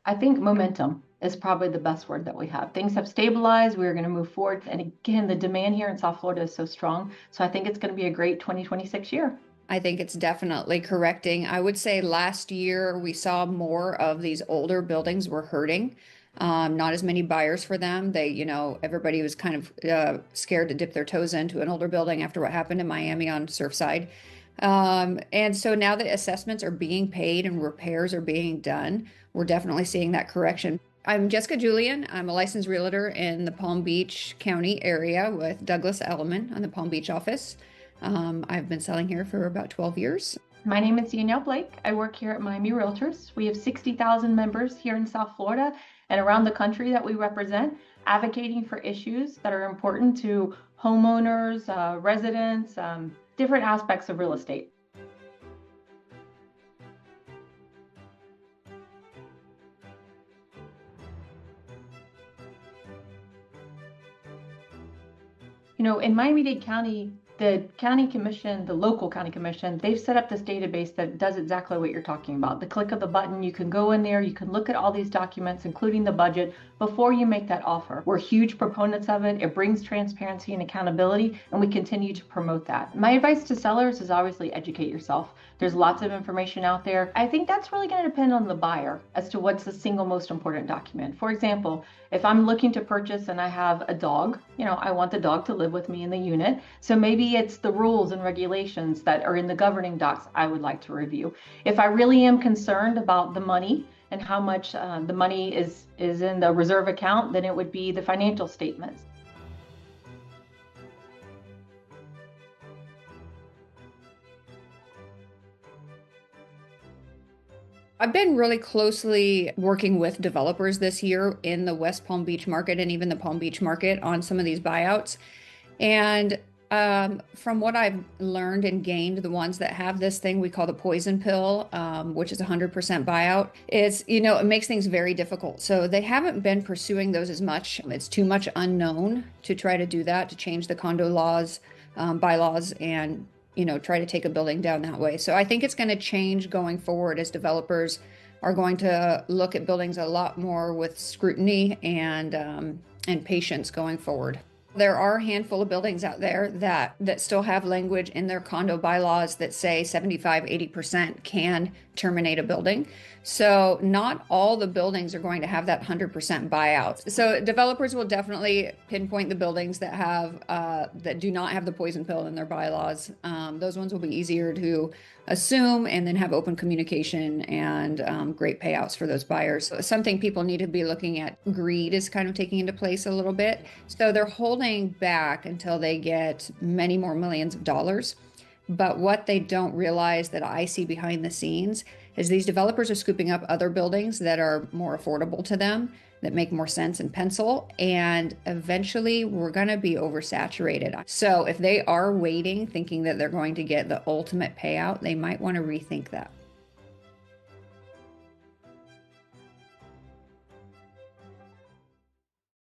I think momentum is probably the best word that we have. Things have stabilized. We're going to move forward. And again, the demand here in South Florida is so strong. So I think it's going to be a great 2026 year. I think it's definitely correcting. I would say last year we saw more of these older buildings were hurting. Not as many buyers for them. Everybody was kind of scared to dip their toes into an older building after what happened in Miami on Surfside. And so now that assessments are being paid and repairs are being done, we're definitely seeing that correction. I'm Jessica Julian. I'm a licensed realtor in the Palm Beach County area with Douglas Elliman on the Palm Beach office. I've been selling here for about 12 years. My name is Danielle Blake. I work here at Miami Realtors. We have 60,000 members here in South Florida and around the country that we represent, advocating for issues that are important to homeowners, residents, different aspects of real estate. In Miami-Dade County, the county commission, the local county commission, they've set up this database that does exactly what you're talking about. The click of the button, you can go in there, you can look at all these documents, including the budget, before you make that offer. We're huge proponents of it. It brings transparency and accountability, and we continue to promote that. My advice to sellers is obviously educate yourself. There's lots of information out there. I think that's really going to depend on the buyer as to what's the single most important document. For example, if I'm looking to purchase and I have a dog, I want the dog to live with me in the unit. So maybe it's the rules and regulations that are in the governing docs I would like to review. If I really am concerned about the money and how much the money is in the reserve account, then it would be the financial statements. I've been really closely working with developers this year in the West Palm Beach market and even the Palm Beach market on some of these buyouts. And from what I've learned and gained, the ones that have this thing we call the poison pill, which is 100% buyout, it makes things very difficult. So they haven't been pursuing those as much. It's too much unknown to try to do that, to change the condo laws, bylaws, and try to take a building down that way. So I think it's going to change going forward as developers are going to look at buildings a lot more with scrutiny and patience going forward. There are a handful of buildings out there that still have language in their condo bylaws that say 75, 80% can terminate a building. So not all the buildings are going to have that 100% buyout. So developers will definitely pinpoint the buildings that have that do not have the poison pill in their bylaws. Those ones will be easier to assume and then have open communication and great payouts for those buyers. So something people need to be looking at, greed is kind of taking into place a little bit. So they're holding back until they get many more millions of dollars. But what they don't realize that I see behind the scenes is these developers are scooping up other buildings that are more affordable to them, that make more sense in pencil, and eventually we're going to be oversaturated. So if they are waiting, thinking that they're going to get the ultimate payout, they might want to rethink that.